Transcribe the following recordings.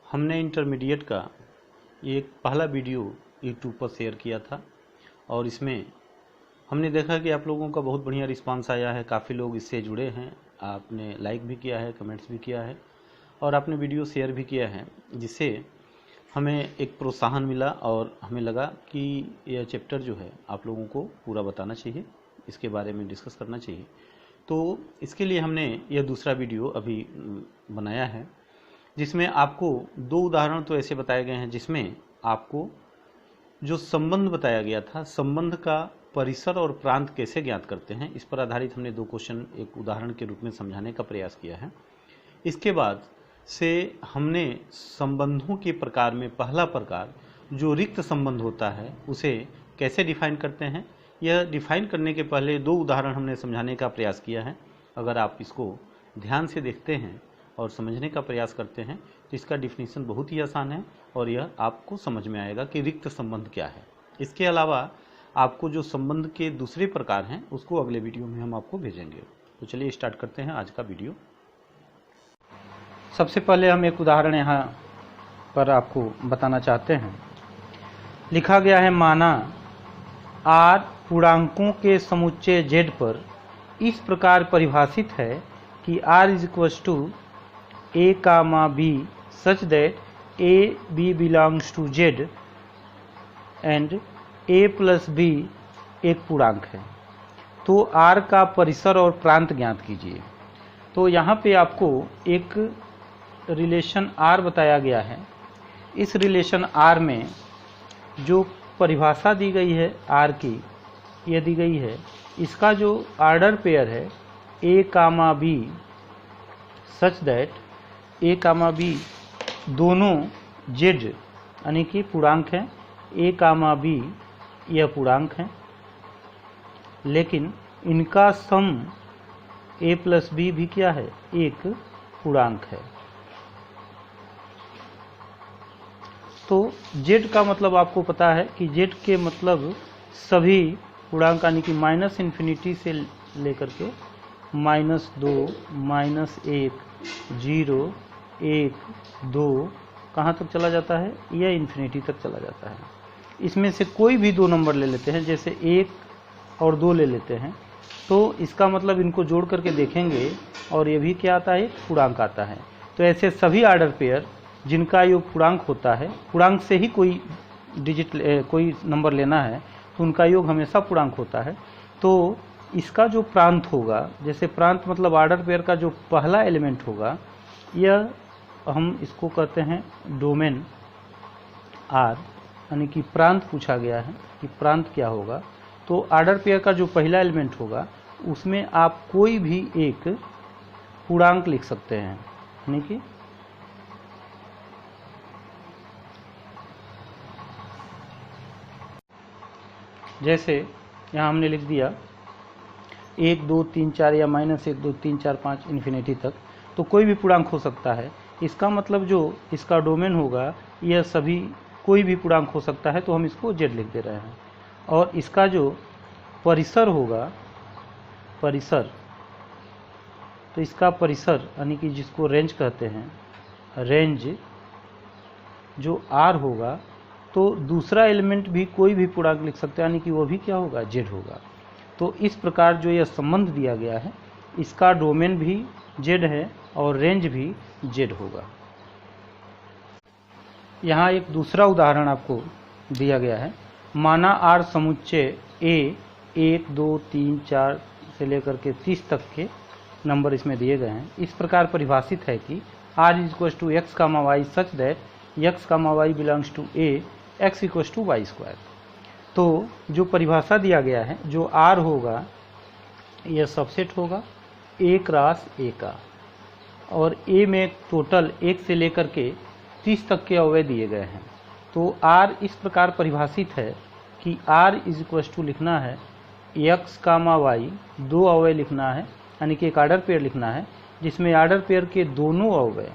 हमने इंटरमीडिएट का एक पहला वीडियो यूट्यूब पर शेयर किया था और इसमें हमने देखा कि आप लोगों का बहुत बढ़िया रिस्पांस आया है। काफ़ी लोग इससे जुड़े हैं, आपने लाइक भी किया है, कमेंट्स भी किया है और आपने वीडियो शेयर भी किया है, जिससे हमें एक प्रोत्साहन मिला और हमें लगा कि यह चैप्टर जो है आप लोगों को पूरा बताना चाहिए, इसके बारे में डिस्कस करना चाहिए। तो इसके लिए हमने यह दूसरा वीडियो अभी बनाया है, जिसमें आपको दो उदाहरण तो ऐसे बताए गए हैं जिसमें आपको जो संबंध बताया गया था, संबंध का परिसर और प्रांत कैसे ज्ञात करते हैं, इस पर आधारित हमने दो क्वेश्चन एक उदाहरण के रूप में समझाने का प्रयास किया है। इसके बाद से हमने संबंधों के प्रकार में पहला प्रकार जो रिक्त संबंध होता है उसे कैसे डिफाइन करते हैं, यह डिफाइन करने के पहले दो उदाहरण हमने समझाने का प्रयास किया है। अगर आप इसको ध्यान से देखते हैं और समझने का प्रयास करते हैं तो इसका डिफिनीशन बहुत ही आसान है और यह आपको समझ में आएगा कि रिक्त संबंध क्या है। इसके अलावा आपको जो संबंध के दूसरे प्रकार हैं उसको अगले वीडियो में हम आपको भेजेंगे। तो चलिए स्टार्ट करते हैं आज का वीडियो। सबसे पहले हम एक उदाहरण यहाँ पर आपको बताना चाहते हैं। लिखा गया है, माना R पूर्णांकों के समुच्चय Z पर इस प्रकार परिभाषित है कि R = A, B such that A, B belongs to Z and A + B एक पूर्णांक है। तो R का परिसर और प्रांत ज्ञात कीजिए। तो यहाँ पे आपको एक रिलेशन R बताया गया है। इस रिलेशन R में जो परिभाषा दी गई है R की, यह दी गई है, इसका जो ऑर्डर पेयर है A, B such that A, B दोनों Z यानी कि पूर्णांक हैं। A, B यह पूर्णांक हैं, लेकिन इनका सम A + B भी क्या है, एक पूर्णांक है। तो Z का मतलब आपको पता है कि Z के मतलब सभी पूर्णांक यानी कि -∞ से लेकर के -2, -1, 0, 1, 2 कहाँ तक चला जाता है, यह इन्फिनिटी तक चला जाता है। इसमें से कोई भी दो नंबर ले लेते हैं, जैसे 1 और 2 ले लेते हैं, तो इसका मतलब इनको जोड़ करके देखेंगे और ये भी क्या आता है, एक पूर्णांक आता है। तो ऐसे सभी ऑर्डर पेयर जिनका योग पूर्णांक होता है, पूर्णांक से ही कोई डिजिट कोई नंबर लेना है तो उनका योग हमेशा पूर्णांक होता है। तो इसका जो प्रांत होगा, जैसे प्रांत मतलब ऑर्डर पेयर का जो पहला एलिमेंट होगा, यह हम इसको कहते हैं डोमेन R, यानी कि प्रांत पूछा गया है कि प्रांत क्या होगा। तो ऑर्डर पेयर का जो पहला एलिमेंट होगा उसमें आप कोई भी एक पूर्णांक लिख सकते हैं, यानी कि जैसे यहाँ हमने लिख दिया 1, 2, 3, 4 या -1, 2, 3, 4, 5 इन्फिनिटी तक, तो कोई भी पूर्णांक हो सकता है। इसका मतलब जो इसका डोमेन होगा यह सभी कोई भी पूर्णांक हो सकता है, तो हम इसको Z लिख दे रहे हैं। और इसका जो परिसर होगा, परिसर, तो इसका परिसर यानी कि जिसको रेंज कहते हैं, रेंज जो R होगा, तो दूसरा एलिमेंट भी कोई भी पूर्णांक लिख सकते हैं, यानी कि वो भी क्या होगा, Z होगा। तो इस प्रकार जो यह संबंध दिया गया है, इसका डोमेन भी Z है और रेंज भी Z होगा। यहाँ एक दूसरा उदाहरण आपको दिया गया है। माना R समुच्चय A 1, 2, 3, 4 से लेकर के 30 तक के नंबर इसमें दिए गए हैं। इस प्रकार परिभाषित है कि R = x, y such that x, y belongs to A, x = y²। तो जो परिभाषा दिया गया है, जो R होगा यह सबसेट होगा A क्रॉस A का, और A में टोटल 1 से लेकर के 30 तक के अवयव दिए गए हैं। तो R इस प्रकार परिभाषित है कि R = लिखना है x, y, दो अवयव लिखना है, यानी कि एक ऑर्डर पेयर लिखना है जिसमें ऑर्डर पेयर के दोनों अवयव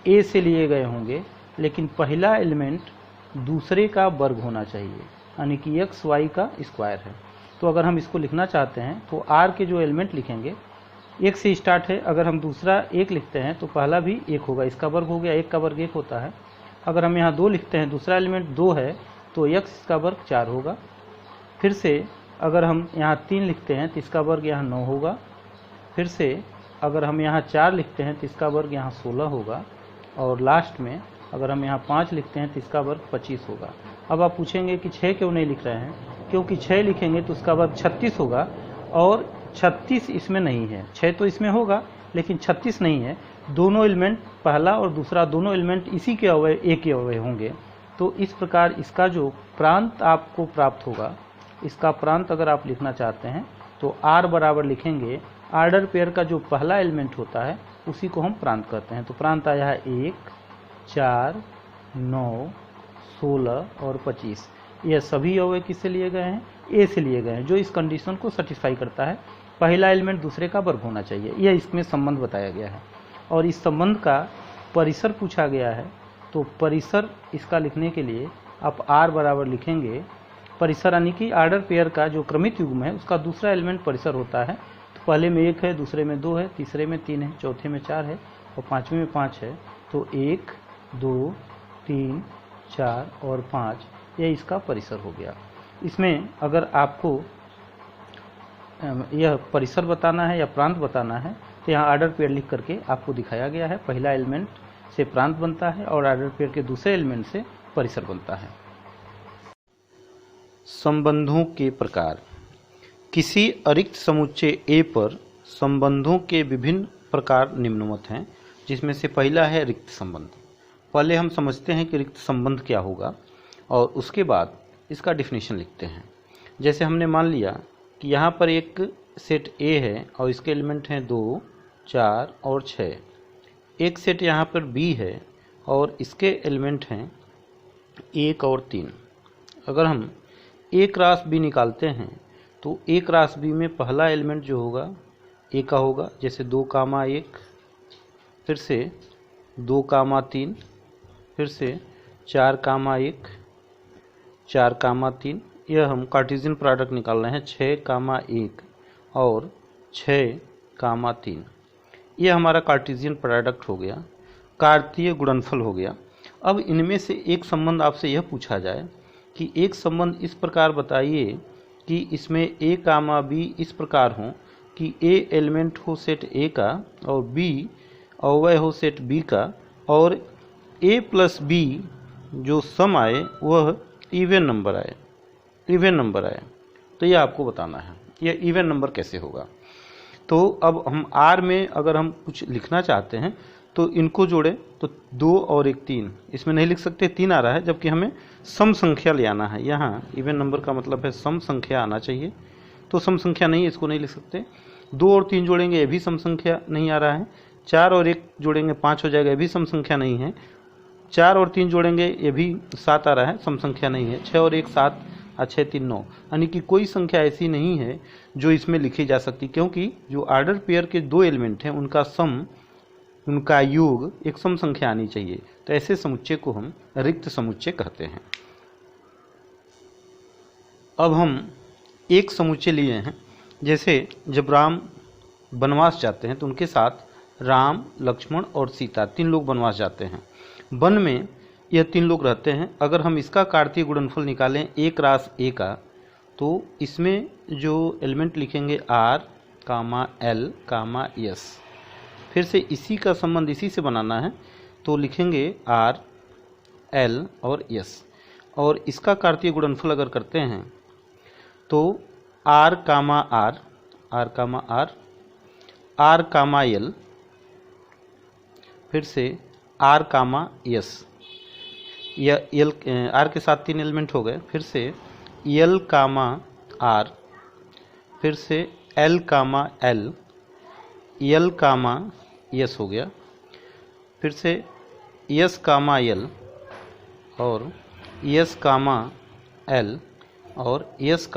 A से लिए गए होंगे, लेकिन पहला एलिमेंट दूसरे का वर्ग होना चाहिए, यानी कि x, y का स्क्वायर है। तो अगर हम इसको लिखना चाहते हैं तो R के जो एलिमेंट लिखेंगे एक से स्टार्ट है। अगर हम दूसरा एक लिखते हैं तो पहला भी एक होगा, इसका वर्ग हो गया, एक का वर्ग एक होता है। अगर हम यहाँ 2 लिखते हैं, दूसरा एलिमेंट 2 है तो x इसका वर्ग 4 होगा। फिर से अगर हम यहाँ 3 लिखते हैं तो इसका वर्ग यहाँ 9 होगा। फिर से अगर हम यहाँ 4 लिखते हैं तो इसका वर्ग यहाँ 16 होगा। और लास्ट में अगर हम यहाँ 5 लिखते हैं तो इसका वर्ग 25 होगा। अब आप पूछेंगे कि 6 क्यों नहीं लिख रहे हैं? क्योंकि 6 लिखेंगे तो उसका वर्ग 36 होगा और 36 इसमें नहीं है। 6 तो इसमें होगा लेकिन 36 नहीं है। दोनों एलिमेंट, पहला और दूसरा दोनों एलिमेंट इसी के अवयव, एक ही अवयव होंगे। तो इस प्रकार इसका जो प्रांत आपको प्राप्त होगा, इसका प्रांत अगर आप लिखना चाहते हैं तो r बराबर लिखेंगे, आर्डर पेयर का जो पहला एलिमेंट होता है उसी को हम प्रांत करते हैं। तो प्रांत आया है 1, 4, 9, 16 और 25। यह सभी अवयव किससे लिए गए हैं? ए से लिए गए हैं, जो इस कंडीशन को सेटिस्फाई करता है। पहला एलिमेंट दूसरे का वर्ग होना चाहिए, यह इसमें संबंध बताया गया है। और इस संबंध का परिसर पूछा गया है, तो परिसर इसका लिखने के लिए आप r बराबर लिखेंगे, परिसर यानी कि आर्डर पेयर का जो क्रमित युग्म है उसका दूसरा एलिमेंट परिसर होता है। तो पहले में 1 है, दूसरे में 2 है, तीसरे में 3 है, चौथे में 4 है और पाँचवें में 5 है। तो 1, 2, 3, 4 और 5 यह इसका परिसर हो गया। इसमें अगर आपको यह परिसर बताना है या प्रांत बताना है तो यहाँ आर्डर पेयर लिख करके आपको दिखाया गया है। पहला एलिमेंट से प्रांत बनता है और आर्डर पेयर के दूसरे एलिमेंट से परिसर बनता है। संबंधों के प्रकार। किसी अरिक्त समुच्चय A पर संबंधों के विभिन्न प्रकार निम्नवत हैं, जिसमें से पहला है रिक्त संबंध। पहले हम समझते हैं कि रिक्त संबंध क्या होगा और उसके बाद इसका डिफिनीशन लिखते हैं। जैसे हमने मान लिया कि यहाँ पर एक सेट A है और इसके एलिमेंट हैं 2, 4 और 6। एक सेट यहाँ पर B है और इसके एलिमेंट हैं 1 और 3। अगर हम A क्रॉस B निकालते हैं तो A क्रॉस B में पहला एलिमेंट जो होगा A का होगा, जैसे 2, 1, फिर से 2, 3, फिर से 4, 1, 4, 3। यह हम कार्टेशियन प्रोडक्ट निकाल रहे हैं, 6, 1 और 6, 3। यह हमारा कार्टेशियन प्रोडक्ट हो गया, कार्तीय गुणनफल हो गया। अब इनमें से एक संबंध आपसे यह पूछा जाए कि एक संबंध इस प्रकार बताइए कि इसमें A, B इस प्रकार हो कि A एलिमेंट हो सेट A का और B अवयव हो सेट B का और A प्लस B जो सम आए वह इवन नंबर आए। तो यह आपको बताना है, यह इवन नंबर कैसे होगा। तो अब हम R में अगर हम कुछ लिखना चाहते हैं तो इनको जोड़े तो 2 और 1 3, इसमें नहीं लिख सकते, 3 आ रहा है, जबकि हमें सम संख्या ले आना है। यहाँ इवन नंबर का मतलब है सम संख्या आना चाहिए, तो सम संख्या नहीं है, इसको नहीं लिख सकते। 2 और 3 जोड़ेंगे, ये भी सम संख्या नहीं आ रहा है। 4 और 1 जोड़ेंगे 5 हो जाएगा, ये भी सम संख्या नहीं है। 4 और 3 जोड़ेंगे, ये भी 7 आ रहा है, सम संख्या नहीं है। 6 और 1 7 और 6 3 9, यानी कि कोई संख्या ऐसी नहीं है जो इसमें लिखी जा सकती, क्योंकि जो आर्डर पेयर के 2 एलिमेंट हैं उनका सम, उनका योग एक सम संख्या आनी चाहिए। तो ऐसे समुच्चय को हम रिक्त समुच्चय कहते हैं। अब हम एक समुच्चय लिए हैं, जैसे जब राम वनवास जाते हैं तो उनके साथ राम, लक्ष्मण और सीता 3 लोग वनवास जाते हैं। वन में यह 3 लोग रहते हैं। अगर हम इसका कार्तीय गुणनफल निकालें A क्रॉस A का, तो इसमें जो एलिमेंट लिखेंगे R, L, S। फिर से इसी का संबंध इसी से बनाना है तो लिखेंगे R, L और S। और इसका कार्तीय गुणनफल अगर करते हैं तो R, R, L, फिर से R, S। यह L, R के साथ 3 एलिमेंट हो गए। फिर से L, R, फिर से L, L, S हो गया। फिर से S, L और S, L और S,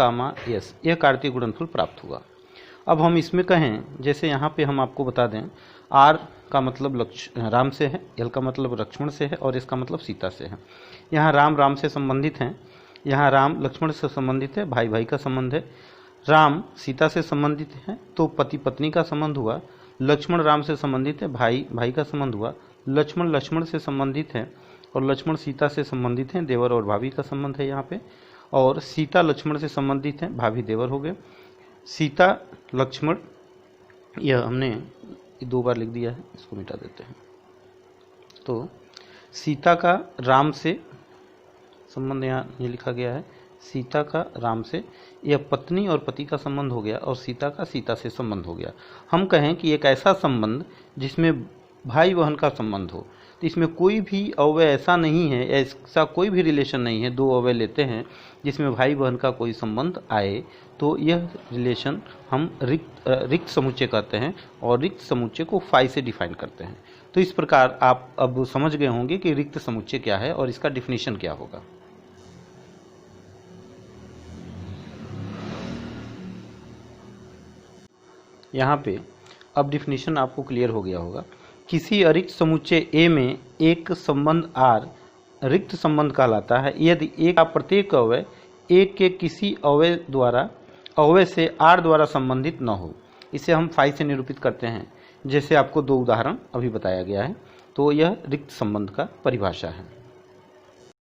S। यह कार्तीय गुणनफल प्राप्त हुआ। अब हम इसमें कहें, जैसे यहाँ पे हम आपको बता दें, R का मतलब राम से है, L का मतलब लक्ष्मण से है और S का मतलब सीता से है। यहाँ राम से संबंधित हैं, यहाँ राम लक्ष्मण से संबंधित है, भाई भाई का संबंध है। राम सीता से संबंधित हैं तो पति पत्नी का संबंध हुआ, लक्ष्मण राम से संबंधित है, भाई भाई का संबंध हुआ, लक्ष्मण लक्ष्मण से संबंधित है और लक्ष्मण सीता से संबंधित हैं, देवर और भाभी का संबंध है यहाँ पे, और सीता लक्ष्मण से संबंधित हैं, भाभी देवर हो गए। सीता लक्ष्मण, यह हमने 2 बार लिख दिया है, इसको मिटा देते हैं। तो सीता का राम से संबंध यहाँ ये लिखा गया है, सीता का राम से, यह पत्नी और पति का संबंध हो गया, और सीता का सीता से संबंध हो गया। हम कहें कि एक ऐसा संबंध जिसमें भाई बहन का संबंध हो, तो इसमें कोई भी अवयव ऐसा नहीं है, ऐसा कोई भी रिलेशन नहीं है, 2 अवयव लेते हैं जिसमें भाई बहन का कोई संबंध आए, तो यह रिलेशन हम रिक्त समुच्चय कहते हैं, और रिक्त समुच्चय को फाई से डिफाइन करते हैं। तो इस प्रकार आप अब समझ गए होंगे कि रिक्त समुच्चय क्या है और इसका डिफिनीशन क्या होगा। यहाँ पे अब डिफिनीशन आपको क्लियर हो गया होगा। किसी अरिक्त समुच्चय ए में एक संबंध आर रिक्त संबंध कहलाता है यदि एक का प्रत्येक अवयव एक के किसी अवयव से आर द्वारा संबंधित न हो। इसे हम फाई से निरूपित करते हैं, जैसे आपको 2 उदाहरण अभी बताया गया है। तो यह रिक्त संबंध का परिभाषा है।